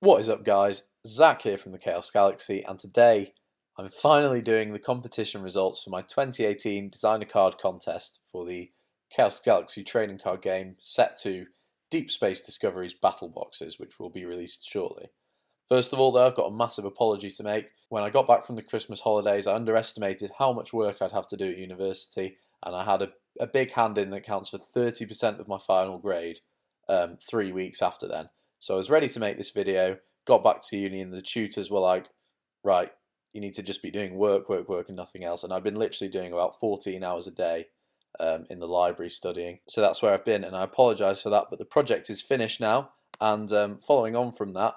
What is up, guys? Zach here from the Chaos Galaxy, and today I'm finally doing the competition results for my 2018 Designer Card Contest for the Chaos Galaxy trading card game set to Deep Space Discovery's Battle Boxes, which will be released shortly. First of all, though, I've got a massive apology to make. When I got back from the Christmas holidays, I underestimated how much work I'd have to do at university, and I had a big hand in that counts for 30% of my final grade 3 weeks after then. So I was ready to make this video, got back to uni, and the tutors were like, right, you need to just be doing work and nothing else. And I've been literally doing about 14 hours a day in the library studying. So that's where I've been, and I apologise for that, but the project is finished now. And following on from that,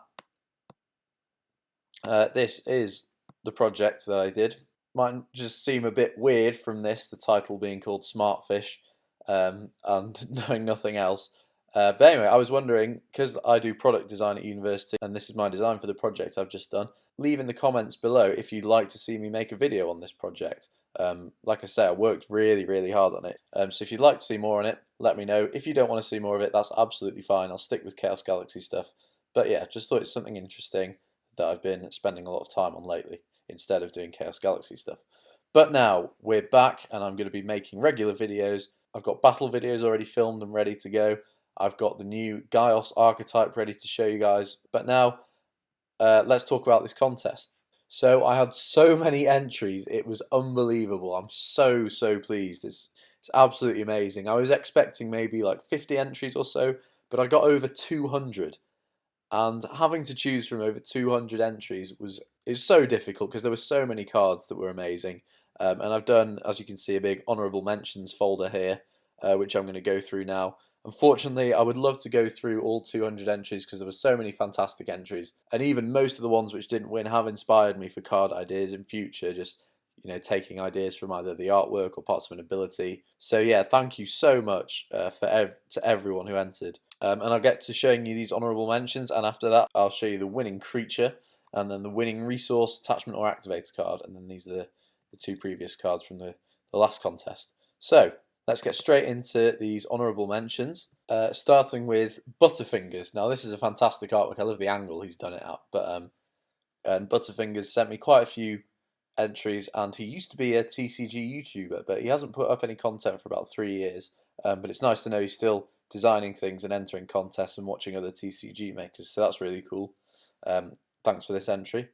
this is the project that I did. Might just seem a bit weird from this, the title being called Smartfish, and knowing nothing else. But anyway, I was wondering, because I do product design at university, and this is my design for the project I've just done, leave in the comments below if you'd like to see me make a video on this project. Like I say, I worked really hard on it. So if you'd like to see more on it, let me know. If you don't want to see more of it, that's absolutely fine. I'll stick with Chaos Galaxy stuff. But yeah, just thought it's something interesting that I've been spending a lot of time on lately, instead of doing Chaos Galaxy stuff. But now, we're back, and I'm going to be making regular videos. I've got battle videos already filmed and ready to go. I've got the new Gaios archetype ready to show you guys. But now, let's talk about this contest. So I had so many entries, it was unbelievable. I'm so pleased. It's absolutely amazing. I was expecting maybe like 50 entries or so, but I got over 200. And having to choose from over 200 entries is so difficult because there were so many cards that were amazing. And I've done, as you can see, a big honourable mentions folder here, which I'm going to go through now. Unfortunately, I would love to go through all 200 entries because there were so many fantastic entries, and even most of the ones which didn't win have inspired me for card ideas in future, just, you know, taking ideas from either the artwork or parts of an ability. So yeah, thank you so much to everyone who entered. And I'll get to showing you these honourable mentions, and after that I'll show you the winning creature, and then the winning resource, attachment or activator card, and then these are the two previous cards from the last contest. So let's get straight into these honourable mentions, starting with Butterfingers. Now this is a fantastic artwork. I love the angle he's done it at. But and Butterfingers sent me quite a few entries, and he used to be a TCG YouTuber, but he hasn't put up any content for about 3 years. But it's nice to know he's still designing things and entering contests and watching other TCG makers, so that's really cool. Thanks for this entry.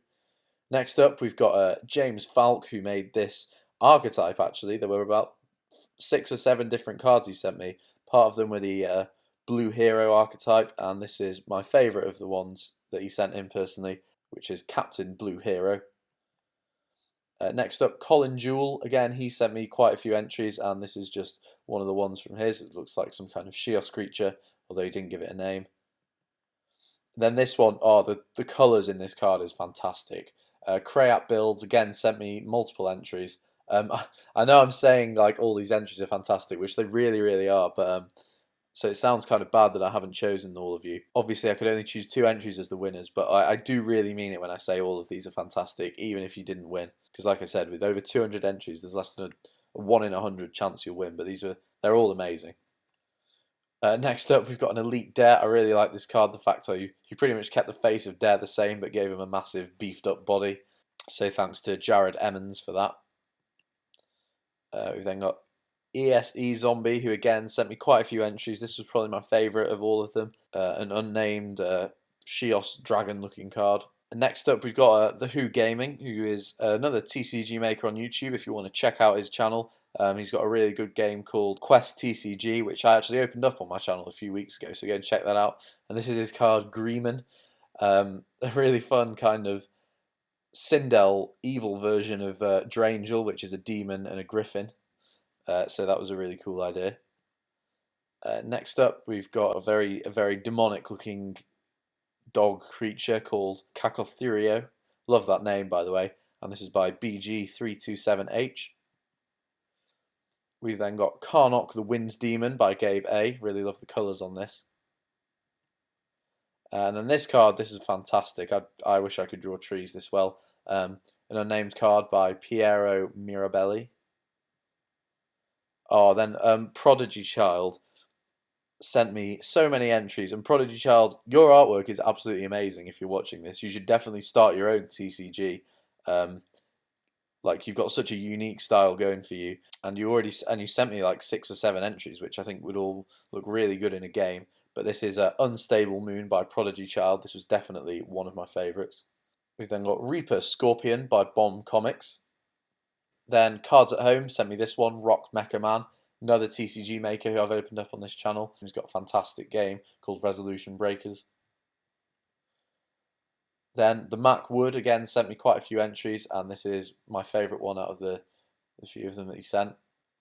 Next up, we've got James Phalke, who made this archetype. Actually, there were about 6 or 7 different cards he sent me. Part of them were the Blue Hero archetype, and this is my favourite of the ones that he sent in personally, which is Captain Blue Hero. Next up, Colin Jewell. Again, he sent me quite a few entries, and this is just one of the ones from his. It looks like some kind of Shios creature, although he didn't give it a name. Then this one, the colours in this card is fantastic. Krayat Builds, again, sent me multiple entries. I know I'm saying like all these entries are fantastic, which they really are, but so it sounds kind of bad that I haven't chosen all of you. Obviously, I could only choose 2 entries as the winners, but I do really mean it when I say all of these are fantastic, even if you didn't win. Because like I said, with over 200 entries, there's less than a 1 in 100 chance you'll win, but they're all amazing. Next up, we've got an Elite Dare. I really like this card, the fact that he pretty much kept the face of Dare the same, but gave him a massive beefed up body. So thanks to Jared Emmons for that. We've then got ESE Zombie, who again sent me quite a few entries. This was probably my favourite of all of them. An unnamed Shios dragon looking card. And next up, we've got The Who Gaming, who is another TCG maker on YouTube. If you want to check out his channel, he's got a really good game called Quest TCG, which I actually opened up on my channel a few weeks ago, so go and check that out. And this is his card, Greeman. A really fun kind of Sindel evil version of Drangel, which is a demon and a griffin. So that was a really cool idea. Next up, we've got a very demonic looking dog creature called Cacothurio. Love that name, by the way. And this is by BG327H. We've then got Karnok the Wind Demon by Gabe A. Really love the colours on this. And then this card, this is fantastic. I wish I could draw trees this well. An unnamed card by Piero Mirabelli. Oh, then Prodigy Child. sent me so many entries, and Prodigy Child, your artwork is absolutely amazing. If you're watching this, you should definitely start your own TCG. Like, you've got such a unique style going for you, and you sent me like 6 or 7 entries, which I think would all look really good in a game. But this is Unstable Moon by Prodigy Child. This was definitely one of my favourites. We've then got Reaper Scorpion by Bomb Comics. Then Cards at Home sent me this one, Rock Mecha Man, another TCG maker who I've opened up on this channel. He's got a fantastic game called Resolution Breakers. Then the Mac Wood again sent me quite a few entries, and this is my favourite one out of the few of them that he sent.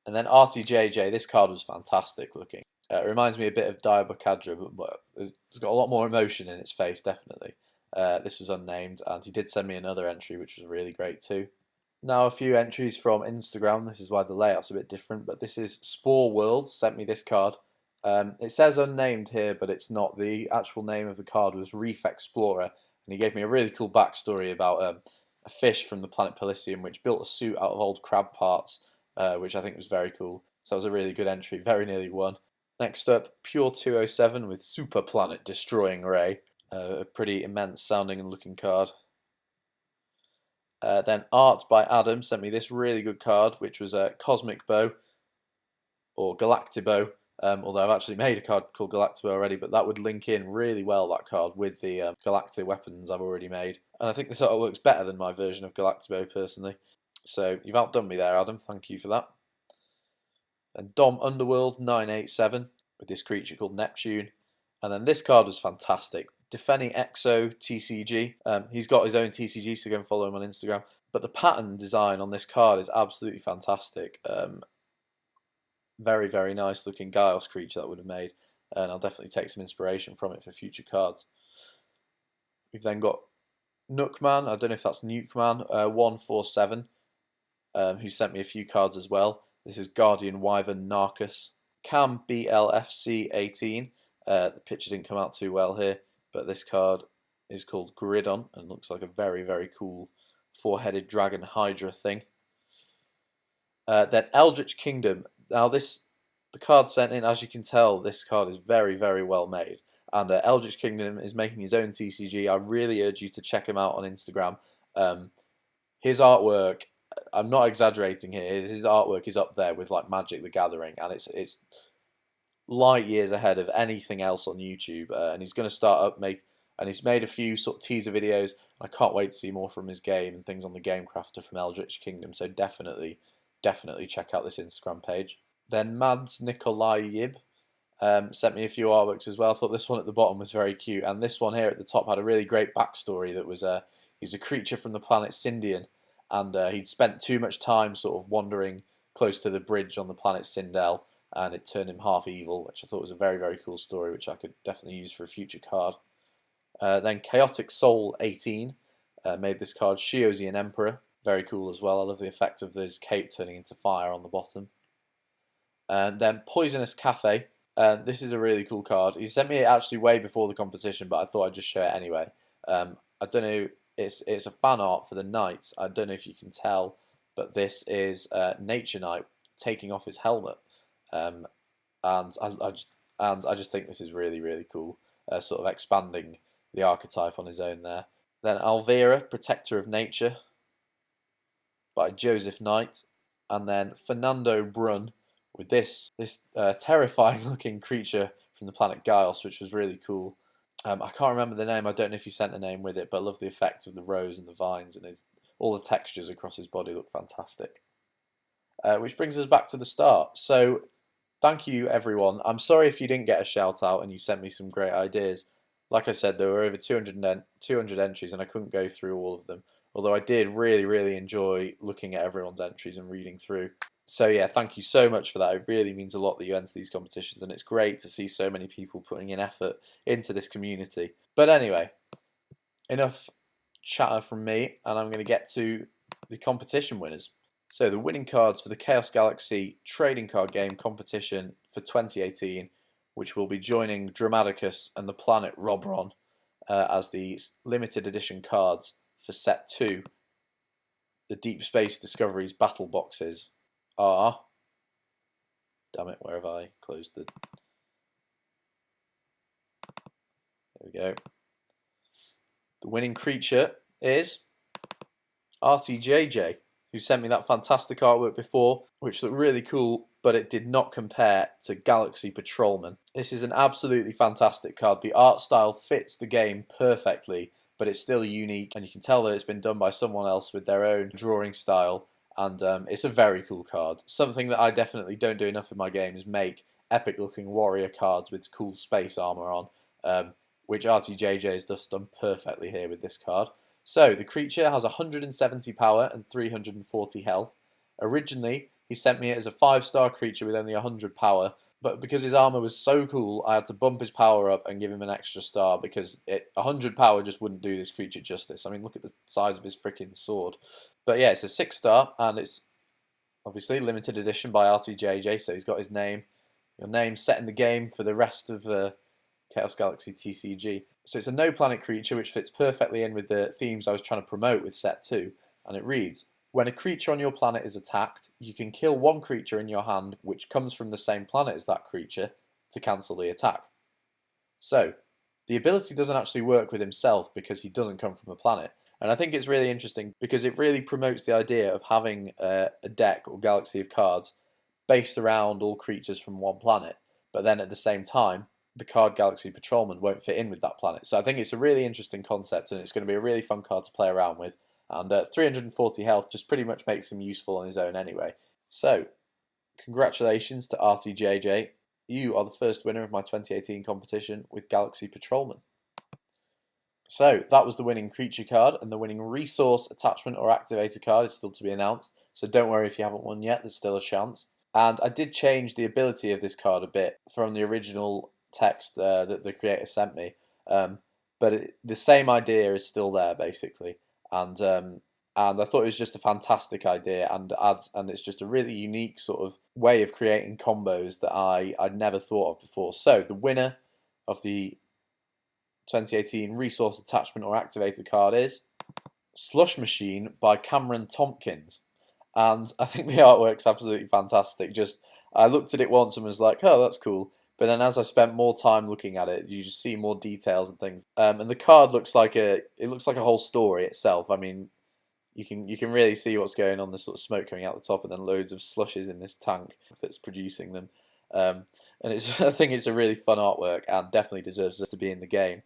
And then RTJJ, this card was fantastic looking. It reminds me a bit of Diabocadra, but it's got a lot more emotion in its face, definitely. This was unnamed, and he did send me another entry, which was really great too. Now a few entries from Instagram. This is why the layout's a bit different, but this is Spore Worlds sent me this card. It says unnamed here, but it's not. The actual name of the card was Reef Explorer, and he gave me a really cool backstory about a fish from the planet Pelisium which built a suit out of old crab parts, which I think was very cool. So that was a really good entry, very nearly won. Next up, Pure 207 with Super Planet Destroying Ray, a pretty immense sounding and looking card. Then Art by Adam sent me this really good card, which was a Cosmic Bow, or Galactibow, although I've actually made a card called Galactibow already, but that would link in really well, that card, with the Galactic weapons I've already made. And I think this sort of works better than my version of Galactibow, personally. So you've outdone me there, Adam, thank you for that. And Dom Underworld 987 with this creature called Neptune. And then this card was fantastic. Defending Exo TCG. He's got his own TCG, so go and follow him on Instagram. But the pattern design on this card is absolutely fantastic. Very, very nice looking Gaios creature that would have made. And I'll definitely take some inspiration from it for future cards. We've then got Nookman, I don't know if that's Nukeman, 147, who sent me a few cards as well. This is Guardian Wyvern Arcus. Cam BLFC18. The picture didn't come out too well here, but this card is called Gridon and looks like a very, very cool 4-headed dragon hydra thing. Then Eldritch Kingdom. Now the card sent in, as you can tell, this card is very, very well made. And Eldritch Kingdom is making his own TCG. I really urge you to check him out on Instagram. His artwork, I'm not exaggerating here, his artwork is up there with like Magic the Gathering, and it's light years ahead of anything else on YouTube. And he's going to start up and he's made a few sort of teaser videos. I can't wait to see more from his game and things on the Game Crafter from Eldritch Kingdom. So definitely check out this Instagram page. Then Mads Nikolayev sent me a few artworks as well. I thought this one at the bottom was very cute, and this one here at the top had a really great backstory. That was he was a creature from the planet Sindian, and he'd spent too much time sort of wandering close to the bridge on the planet Sindel, and it turned him half evil, which I thought was a very, very cool story, which I could definitely use for a future card. Then Chaotic Soul 18 made this card Shiosian Emperor. Very cool as well. I love the effect of his cape turning into fire on the bottom. And then Poisonous Cafe. This is a really cool card. He sent me it actually way before the competition, but I thought I'd just show it anyway. I don't know, it's a fan art for the Knights. I don't know if you can tell, but this is Nature Knight taking off his helmet. And I just think this is really, really cool. Sort of expanding the archetype on his own there. Then Alvera, Protector of Nature by Joseph Knight. And then Fernando Brun with this terrifying looking creature from the planet Gaios, which was really cool. I can't remember the name. I don't know if he sent a name with it, but I love the effect of the rose and the vines, and all the textures across his body look fantastic. Which brings us back to the start. So thank you, everyone. I'm sorry if you didn't get a shout out and you sent me some great ideas. Like I said, there were over 200 entries and I couldn't go through all of them. Although I did really, really enjoy looking at everyone's entries and reading through. So yeah, thank you so much for that. It really means a lot that you enter these competitions, and it's great to see so many people putting in effort into this community. But anyway, enough chatter from me, and I'm going to get to the competition winners. So the winning cards for the Chaos Galaxy trading card game competition for 2018, which will be joining Dramaticus and the planet Robron as the limited edition cards for set 2, the Deep Space Discoveries battle boxes, are, damn it, where have I closed the we go. The winning creature is RTJJ, who sent me that fantastic artwork before, which looked really cool, but it did not compare to Galaxy Patrolman. This is an absolutely fantastic card. The art style fits the game perfectly, but it's still unique, and you can tell that it's been done by someone else with their own drawing style, and it's a very cool card. Something that I definitely don't do enough in my game is make epic looking warrior cards with cool space armor on, which RTJJ has just done perfectly here with this card. So, the creature has 170 power and 340 health. Originally, he sent me it as a 5-star creature with only 100 power, but because his armor was so cool, I had to bump his power up and give him an extra star, because 100 power just wouldn't do this creature justice. I mean, look at the size of his freaking sword. But yeah, it's a 6-star, and it's obviously limited edition by RTJJ, so he's got his name. Your name set in the game for the rest of Chaos Galaxy TCG. So it's a no-planet creature which fits perfectly in with the themes I was trying to promote with set 2. And it reads, when a creature on your planet is attacked, you can kill one creature in your hand which comes from the same planet as that creature to cancel the attack. So, the ability doesn't actually work with himself because he doesn't come from a planet. And I think it's really interesting because it really promotes the idea of having a deck or galaxy of cards based around all creatures from one planet. But then at the same time, the card Galaxy Patrolman won't fit in with that planet. So I think it's a really interesting concept, and it's going to be a really fun card to play around with. And 340 health just pretty much makes him useful on his own anyway. So, congratulations to RTJJ. You are the first winner of my 2018 competition with Galaxy Patrolman. So, that was the winning creature card, and the winning resource, attachment, or activator card is still to be announced. So don't worry if you haven't won yet, there's still a chance. And I did change the ability of this card a bit from the original text that the creator sent me, but the same idea is still there basically, and I thought it was just a fantastic idea, and it's just a really unique sort of way of creating combos that I'd never thought of before. So the winner of the 2018 resource attachment or activator card is Slush Machine by Cameron Tompkins, and I think the artwork's absolutely fantastic. I looked at it once and was like, oh, that's cool. But then as I spent more time looking at it, you just see more details and things. And the card looks like a whole story itself. I mean, you can really see what's going on. The sort of smoke coming out the top, and then loads of slushes in this tank that's producing them. And I think it's a really fun artwork, and definitely deserves to be in the game.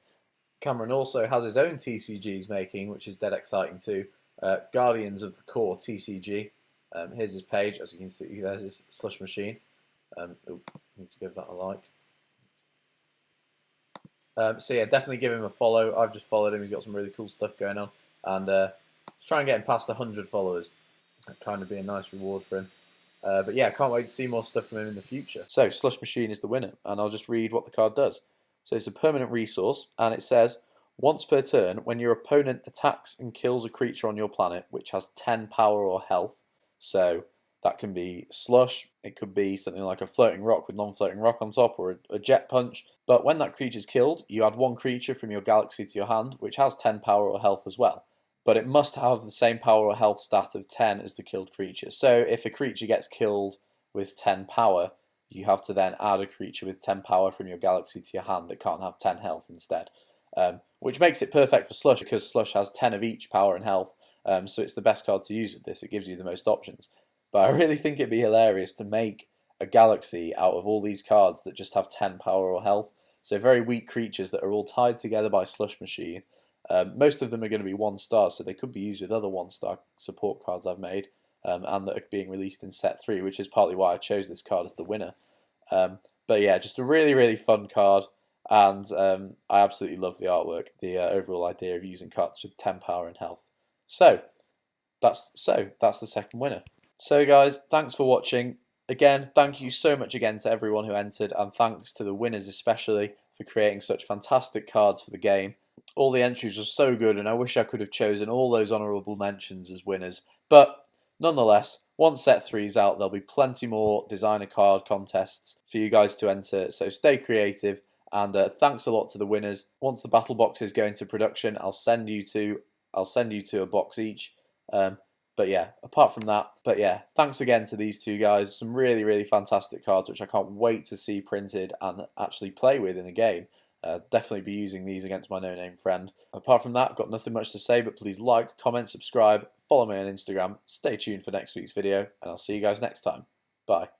Cameron also has his own TCGs making, which is dead exciting too. Guardians of the Core TCG. Here's his page, as you can see. There's his Slush Machine. Need to give that a like. So yeah, definitely give him a follow. I've just followed him. He's got some really cool stuff going on, and let's try and get him past 100 followers. That'd kind of be a nice reward for him. But yeah, I can't wait to see more stuff from him in the future. So Slush Machine is the winner, and I'll just read what the card does. So it's a permanent resource, and it says, once per turn, when your opponent attacks and kills a creature on your planet which has 10 power or health, so that can be slush, it could be something like a floating rock with non-floating rock on top, or a jet punch. But when that creature's killed, you add one creature from your galaxy to your hand, which has 10 power or health as well. But it must have the same power or health stat of 10 as the killed creature. So if a creature gets killed with 10 power, you have to then add a creature with 10 power from your galaxy to your hand that can't have 10 health instead. Which makes it perfect for Slush, because Slush has 10 of each power and health, so it's the best card to use with this. It gives you the most options. But I really think it'd be hilarious to make a galaxy out of all these cards that just have 10 power or health. So very weak creatures that are all tied together by Slush Machine. Most of them are going to be 1-star, so they could be used with other 1-star support cards I've made, and that are being released in set 3, which is partly why I chose this card as the winner. But yeah, just a really, really fun card, and I absolutely love the artwork, the overall idea of using cards with 10 power and health. So that's the second winner. So guys, thanks for watching. Again, thank you so much again to everyone who entered, and thanks to the winners especially for creating such fantastic cards for the game. All the entries were so good, and I wish I could have chosen all those honourable mentions as winners. But nonetheless, once set 3 is out, there'll be plenty more designer card contests for you guys to enter, so stay creative, and thanks a lot to the winners. Once the battle boxes go into production, I'll send you two a box each. But yeah, apart from that, thanks again to these two guys. Some really, really fantastic cards, which I can't wait to see printed and actually play with in the game. Definitely be using these against my no-name friend. Apart from that, I've got nothing much to say, but please like, comment, subscribe, follow me on Instagram, stay tuned for next week's video, and I'll see you guys next time. Bye.